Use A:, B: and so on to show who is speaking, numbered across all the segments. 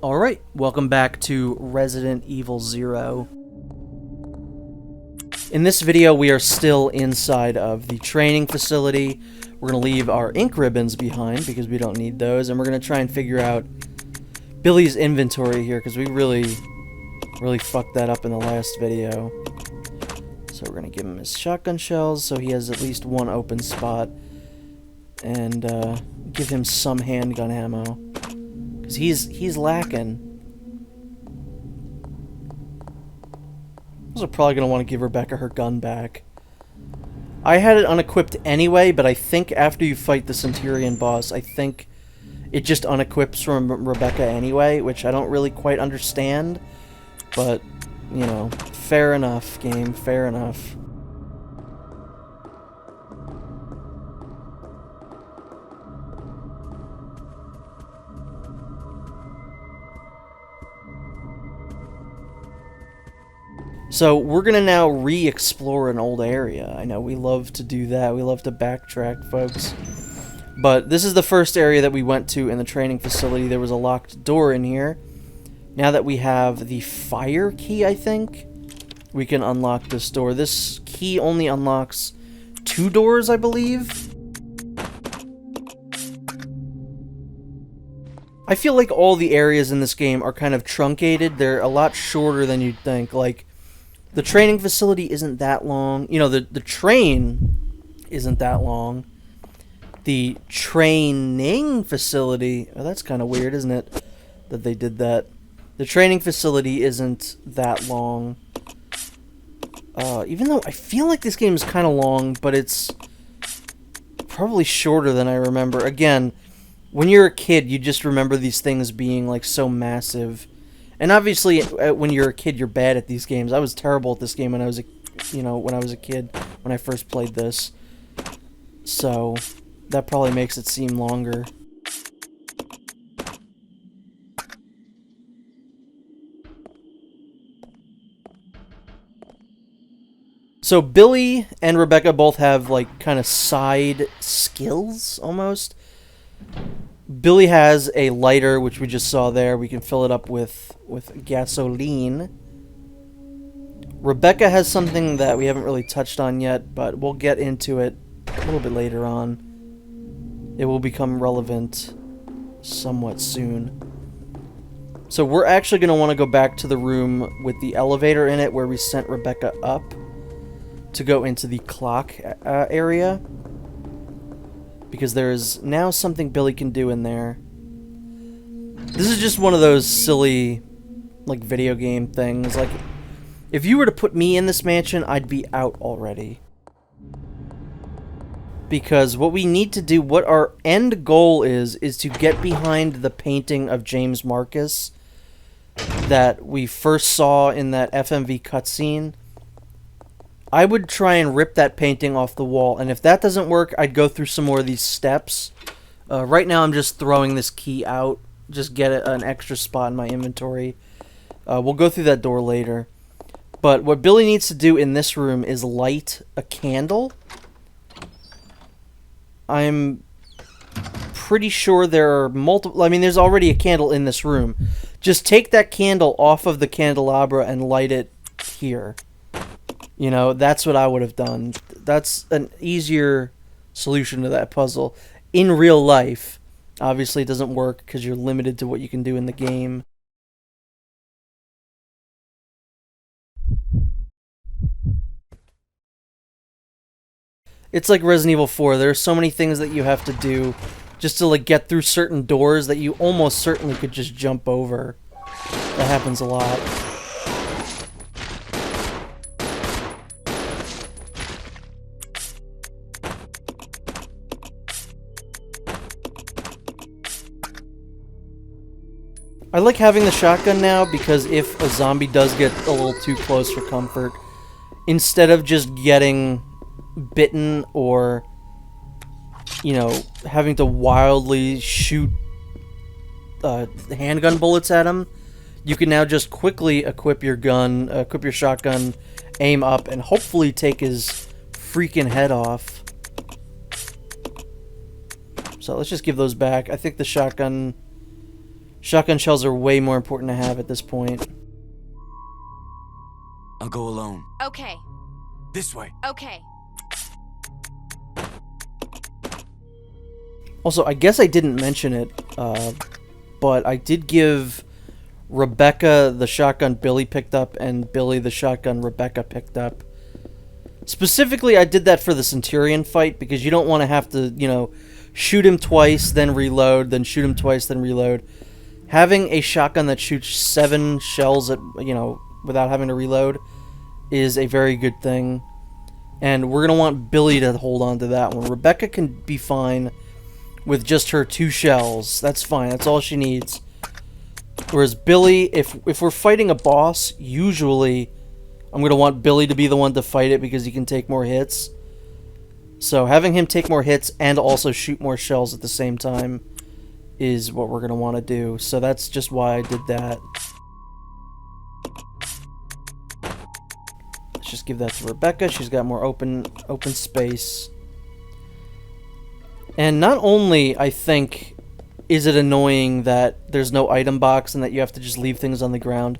A: Alright, welcome back to Resident Evil 0. In this video, we are still inside of the training facility. We're going to leave our ink ribbons behind because we don't need those, and we're going to try and figure out Billy's inventory here because we really fucked that up in the last video. So we're going to give him his shotgun shells so he has at least one open spot, and give him some handgun ammo. Because he's lacking. I'm also probably going to want to give Rebecca her gun back. I had it unequipped anyway, but I think after you fight the Centurion boss, I think it just unequips from Rebecca anyway, which I don't really quite understand. But, you know, fair enough, game, fair enough. So, we're gonna now re-explore an old area. I know, we love to do that. We love to backtrack, folks. But this is the first area that we went to in the training facility. There was a locked door in here. Now that we have the fire key, I think, we can unlock this door. This key only unlocks 2 doors, I believe. I feel like all the areas in this game are kind of truncated. They're a lot shorter than you'd think. Like, the training facility isn't that long. You know, the train isn't that long. The training facility... Oh, that's kind of weird, isn't it? That they did that. The training facility isn't that long. Even though I feel like this game is kind of long, but it's probably shorter than I remember. Again, when you're a kid, you just remember these things being, like, so massive. And obviously, when you're a kid, you're bad at these games. I was terrible at this game when I was a kid, when I first played this. So, that probably makes it seem longer. So, Billy and Rebecca both have, like, kind of side skills, almost. Billy has a lighter, which we just saw there. We can fill it up with gasoline. Rebecca has something that we haven't really touched on yet, but we'll get into it a little bit later on. It will become relevant somewhat soon. So we're actually going to want to go back to the room with the elevator in it where we sent Rebecca up to go into the clock area. Because there's now something Billy can do in there. This is just one of those silly, like, video game things. Like, if you were to put me in this mansion, I'd be out already. Because what we need to do, what our end goal is to get behind the painting of James Marcus that we first saw in that FMV cutscene. I would try and rip that painting off the wall, and if that doesn't work, I'd go through some more of these steps. Right now, I'm just throwing this key out, just get an extra spot in my inventory. We'll go through that door later. But what Billy needs to do in this room is light a candle. I'm pretty sure there are multiple... I mean, there's already a candle in this room. Just take that candle off of the candelabra and light it here. You know, that's what I would have done. That's an easier solution to that puzzle. In real life, obviously it doesn't work because you're limited to what you can do in the game. It's like Resident Evil 4. There are so many things that you have to do just to, like, get through certain doors that you almost certainly could just jump over. That happens a lot. I like having the shotgun now because if a zombie does get a little too close for comfort, instead of just getting bitten or, you know, having to wildly shoot handgun bullets at him, you can now just quickly equip your gun, equip your shotgun, aim up, and hopefully take his freaking head off. So let's just give those back. I think the shotgun Shotgun shells are way more important to have at this point.
B: I'll go alone.
C: Okay.
B: This way.
C: Okay.
A: Also, I guess I didn't mention it, but I did give Rebecca the shotgun Billy picked up and Billy the shotgun Rebecca picked up. Specifically, I did that for the Centurion fight because you don't want to have to, you know, shoot him twice, then reload, then shoot him twice, then reload. Having a shotgun that shoots 7 shells at, you know, without having to reload is a very good thing. And we're going to want Billy to hold on to that one. Rebecca can be fine with just her 2 shells. That's fine. That's all she needs. Whereas Billy, if we're fighting a boss, usually I'm going to want Billy to be the one to fight it because he can take more hits. So having him take more hits and also shoot more shells at the same time is what we're going to want to do. So that's just why I did that. Let's just give that to Rebecca. She's got more open space. And not only, I think, is it annoying that there's no item box and that you have to just leave things on the ground,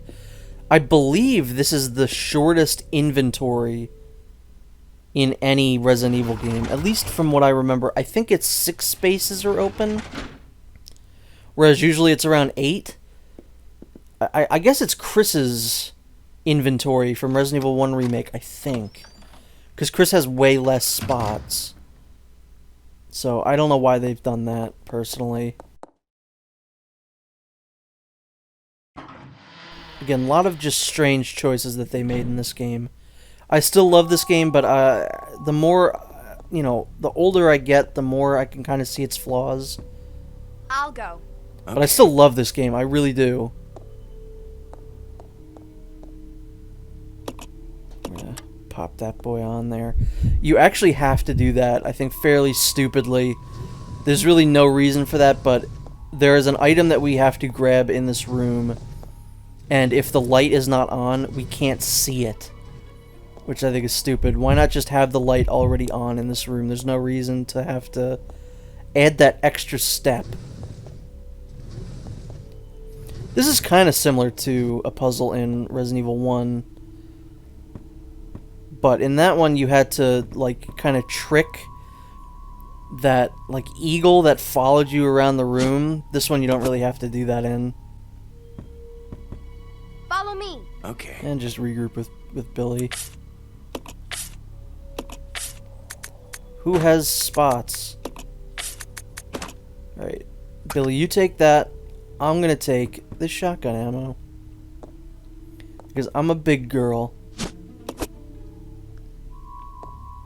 A: I believe this is the shortest inventory in any Resident Evil game. At least from what I remember. I think it's 6 spaces are open, whereas usually it's around 8. I guess it's Chris's inventory from Resident Evil 1 Remake, I think. Because Chris has way less spots. So I don't know why they've done that, personally. Again, a lot of just strange choices that they made in this game. I still love this game, but the more, you know, the older I get, the more I can kind of see its flaws.
C: I'll go.
A: But I still love this game, I really do. I'm gonna pop that boy on there. You actually have to do that, I think fairly stupidly. There's really no reason for that, but there is an item that we have to grab in this room, and if the light is not on, we can't see it. Which I think is stupid. Why not just have the light already on in this room? There's no reason to have to add that extra step. This is kind of similar to a puzzle in Resident Evil 1. But in that one, you had to, like, kind of trick that, like, eagle that followed you around the room. This one, you don't really have to do that in.
C: Follow me.
B: Okay.
A: And just regroup with Billy. Who has spots? Alright. Billy, you take that. I'm gonna take this shotgun ammo. Because I'm a big girl.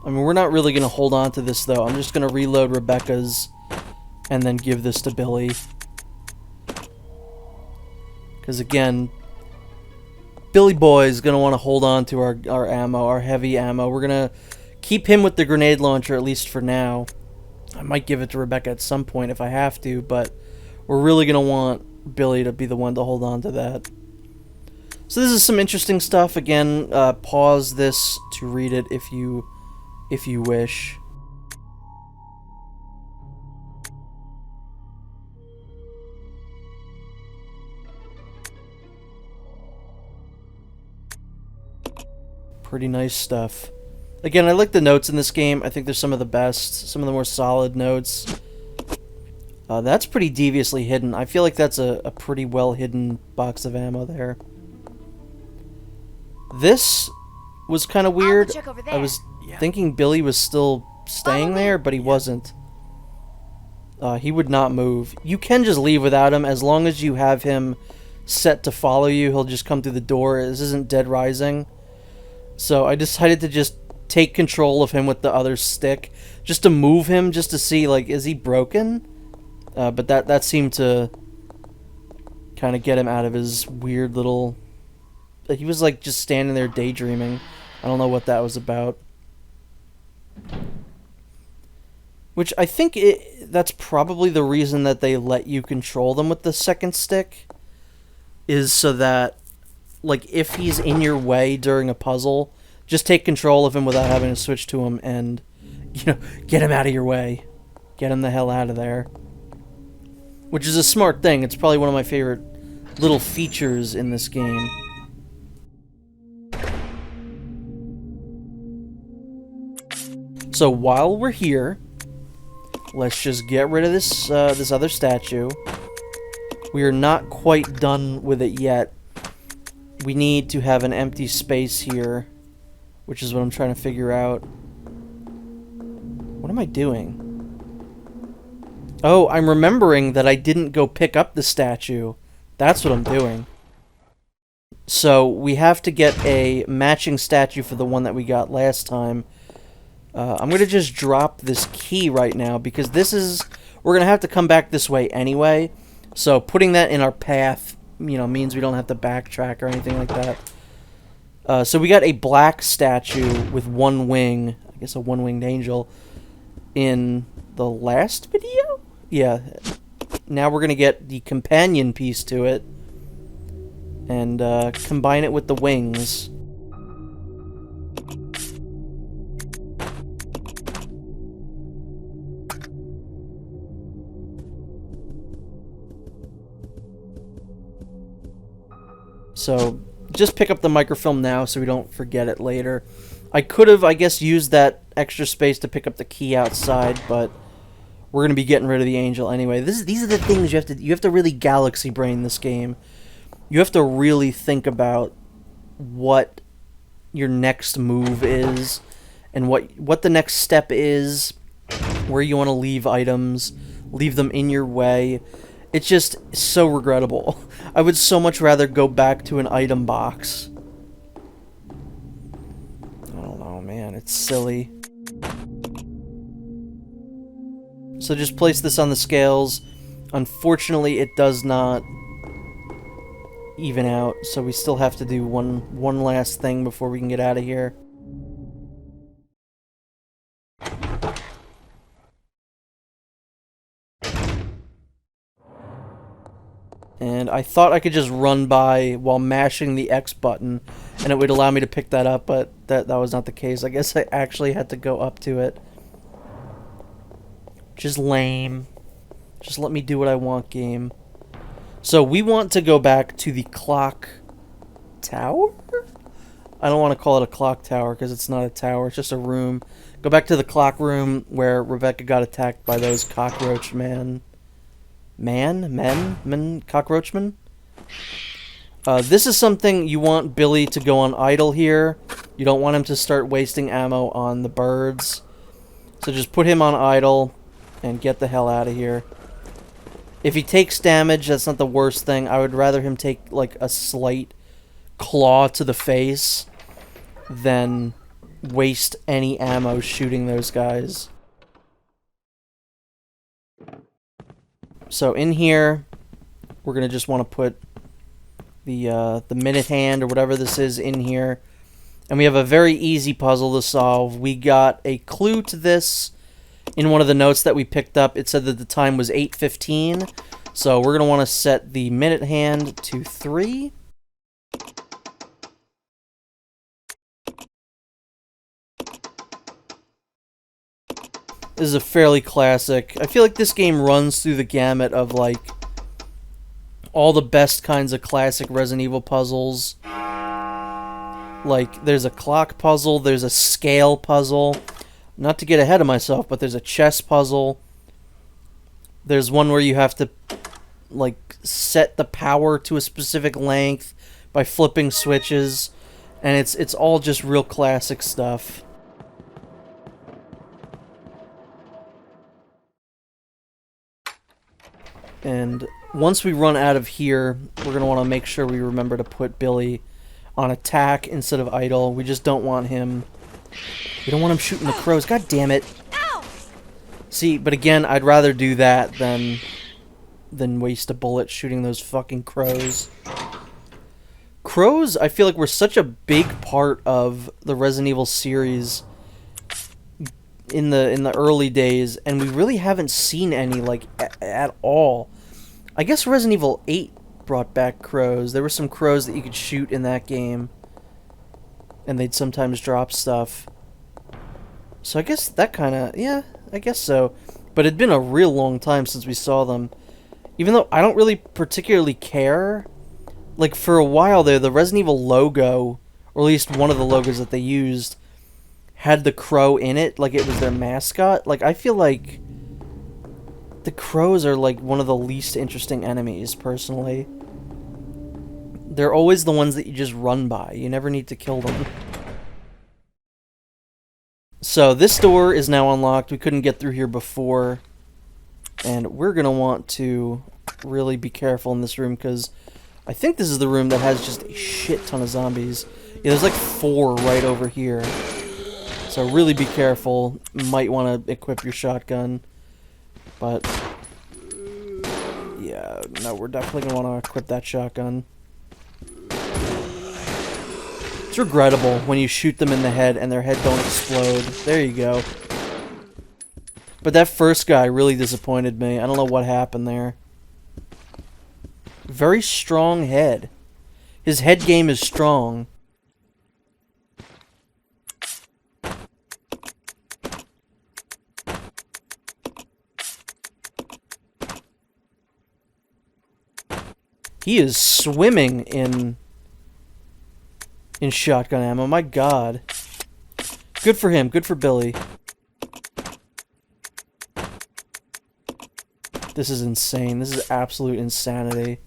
A: I mean, we're not really gonna hold on to this, though. I'm just gonna reload Rebecca's and then give this to Billy. Because, again, Billy Boy is gonna want to hold on to our ammo, our heavy ammo. We're gonna keep him with the grenade launcher, at least for now. I might give it to Rebecca at some point if I have to, but we're really going to want Billy to be the one to hold on to that. So this is some interesting stuff. Again, pause this to read it if you wish. Pretty nice stuff. Again, I like the notes in this game. I think they're some of the best, some of the more solid notes. That's pretty deviously hidden. I feel like that's a pretty well hidden box of ammo there. This was kind of weird.
C: Check over there.
A: I was thinking Billy was still staying there, but he wasn't. He would not move. You can just leave without him as long as you have him set to follow you. He'll just come through the door. This isn't Dead Rising. So I decided to just take control of him with the other stick, just to move him, just to see, like, is he broken? But that seemed to kind of get him out of his weird little... He was, like, just standing there daydreaming. I don't know what that was about. Which I think that's probably the reason that they let you control them with the second stick, is so that, like, if he's in your way during a puzzle, just take control of him without having to switch to him and, you know, get him out of your way. Get him the hell out of there. which is a smart thing. It's probably one of my favorite little features in this game. So while we're here, let's just get rid of this this other statue. We are not quite done with it yet. We need to have an empty space here, which is what I'm trying to figure out. What am I doing? Oh, I'm remembering that I didn't go pick up the statue. That's what I'm doing. So we have to get a matching statue for the one that we got last time. I'm going to just drop this key right now because this is... We're going to have to come back this way anyway. So putting that in our path, you know, means we don't have to backtrack or anything like that. So we got a black statue with one wing. I guess a one-winged angel in the last video? Yeah. Now we're going to get the companion piece to it and combine it with the wings. So, just pick up the microfilm now so we don't forget it later. I could have, I guess, used that extra space to pick up the key outside, but we're going to be getting rid of the angel anyway. These are the things you have to really galaxy brain this game. You have to really think about what your next move is and what the next step is, where you want to leave items, leave them in your way. It's just so regrettable. I would so much rather go back to an item box. I don't know, man. It's silly. So just place this on the scales. Unfortunately, it does not even out, so we still have to do one last thing before we can get out of here. And I thought I could just run by while mashing the X button, and it would allow me to pick that up, but that was not the case. I guess I actually had to go up to it. Which is lame. Just let me do what I want, game. So we want to go back to the clock tower? I don't want to call it a clock tower because it's not a tower, it's just a room. Go back to the clock room where Rebecca got attacked by those cockroach men, cockroachmen. This is something you want Billy to go on idle here. You don't want him to start wasting ammo on the birds. So just put him on idle and get the hell out of here. If he takes damage, that's not the worst thing. I would rather him take like a slight claw to the face than waste any ammo shooting those guys. So in here, we're gonna just want to put the minute hand or whatever this is in here, and we have a very easy puzzle to solve. We got a clue to this in one of the notes that we picked up. It said that the time was 8:15, so we're gonna want to set the minute hand to 3. This is a fairly classic. I feel like this game runs through the gamut of, like, all the best kinds of classic Resident Evil puzzles. Like, there's a clock puzzle, there's a scale puzzle. Not to get ahead of myself, but there's a chess puzzle. There's one where you have to, like, set the power to a specific length by flipping switches. And it's all just real classic stuff. And once we run out of here, we're going to want to make sure we remember to put Billy on attack instead of idle. We just don't want him... We don't want him shooting the crows. God damn it. See, but again, I'd rather do that than waste a bullet shooting those fucking crows. Crows, I feel like, were such a big part of the Resident Evil series in the early days, and we really haven't seen any, like, at all. I guess Resident Evil 8 brought back crows. There were some crows that you could shoot in that game, and they'd sometimes drop stuff. So I guess that kind of, yeah, I guess so. But it'd been a real long time since we saw them. Even though I don't really particularly care. Like, for a while there, the Resident Evil logo, or at least one of the logos that they used, had the crow in it, like it was their mascot. Like, I feel like the crows are, like, one of the least interesting enemies, personally. They're always the ones that you just run by. You never need to kill them. So, this door is now unlocked. We couldn't get through here before. And we're going to want to really be careful in this room, because I think this is the room that has just a shit ton of zombies. Yeah, there's like 4 right over here. So really be careful. Might want to equip your shotgun. But yeah, no, we're definitely going to want to equip that shotgun. It's regrettable when you shoot them in the head and their head don't explode. There you go. But that first guy really disappointed me. I don't know what happened there. Very strong head. His head game is strong. He is swimming in shotgun ammo. My God. Good for him. Good for Billy. This is insane. This is absolute insanity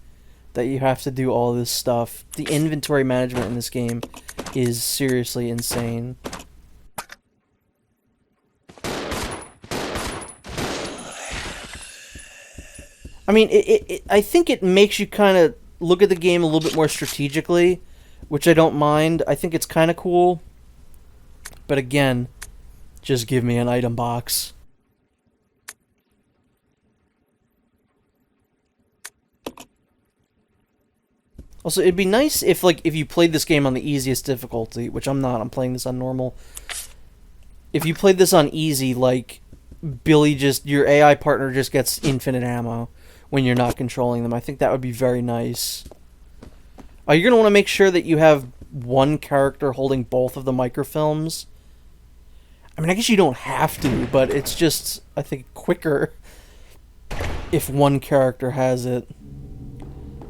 A: that you have to do all this stuff. The inventory management in this game is seriously insane. I mean, I think it makes you kind of look at the game a little bit more strategically, which I don't mind. I think it's kind of cool. But again, just give me an item box. Also, it'd be nice if you played this game on the easiest difficulty, which I'm not. I'm playing this on normal. If you played this on easy, like, Billy your AI partner just gets infinite ammo when you're not controlling them. I think that would be very nice. You're going to want to make sure that you have one character holding both of the microfilms. I mean, I guess you don't have to, but it's just, I think, quicker if one character has it.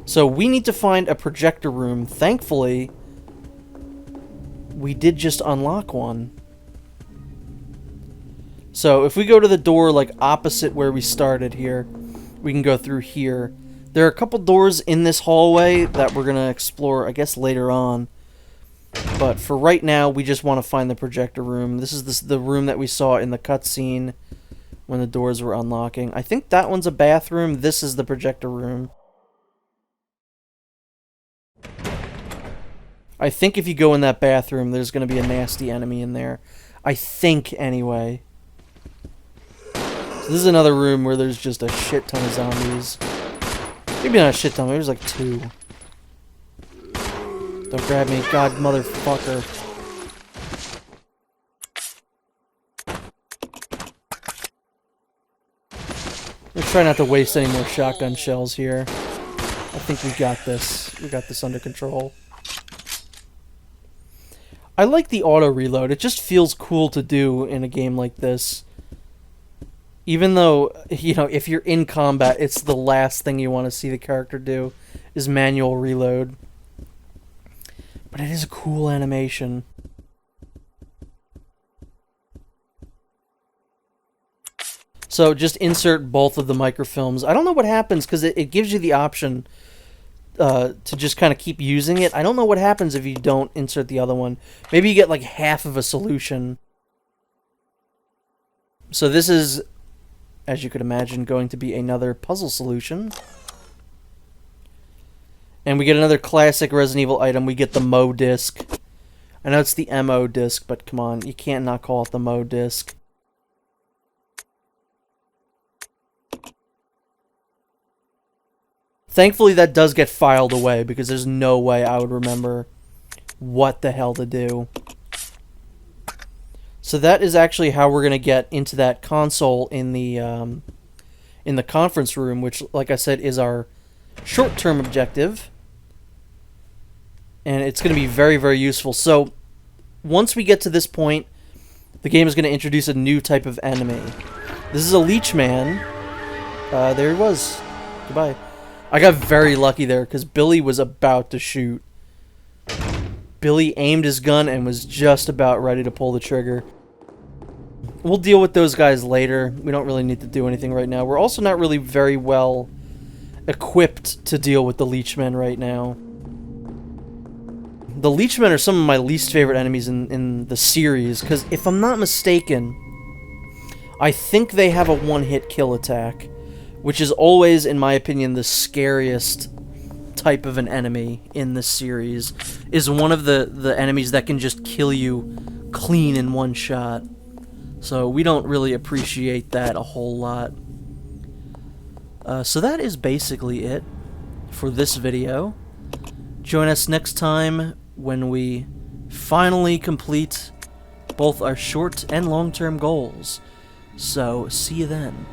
A: So we need to find a projector room. Thankfully, we did just unlock one. So if we go to the door like opposite where we started here, we can go through here. There are a couple doors in this hallway that we're going to explore, I guess, later on. But for right now, we just want to find the projector room. This is the room that we saw in the cutscene when the doors were unlocking. I think that one's a bathroom. This is the projector room. I think if you go in that bathroom, there's going to be a nasty enemy in there. I think, anyway. So this is another room where there's just a shit ton of zombies. Maybe not a shit ton, maybe there's like 2. Don't grab me, God motherfucker. Let's try not to waste any more shotgun shells here. I think we got this. We got this under control. I like the auto reload. It just feels cool to do in a game like this. Even though, you know, if you're in combat, it's the last thing you want to see the character do is manual reload. But it is a cool animation. So just insert both of the microfilms. I don't know what happens because it gives you the option to just kind of keep using it. I don't know what happens if you don't insert the other one. Maybe you get like half of a solution. So this is, as you could imagine, going to be another puzzle solution. And we get another classic Resident Evil item. We get the Mo disc. I know it's the MO disc, but come on, you can't not call it the Mo disc. Thankfully, that does get filed away, because there's no way I would remember what the hell to do. So that is actually how we're going to get into that console in the conference room, which, like I said, is our short-term objective. And it's going to be very, very useful. So once we get to this point, the game is going to introduce a new type of enemy. This is a Leech Man. There he was. Goodbye. I got very lucky there because Billy was about to shoot. Billy aimed his gun and was just about ready to pull the trigger. We'll deal with those guys later. We don't really need to do anything right now. We're also not really very well equipped to deal with the Leechmen right now. The Leechmen are some of my least favorite enemies in the series, because if I'm not mistaken, I think they have a one-hit kill attack, which is always, in my opinion, the scariest type of an enemy in this series, is one of the enemies that can just kill you clean in one shot. So we don't really appreciate that a whole lot. So that is basically it for this video. Join us next time when we finally complete both our short and long-term goals. So, see you then.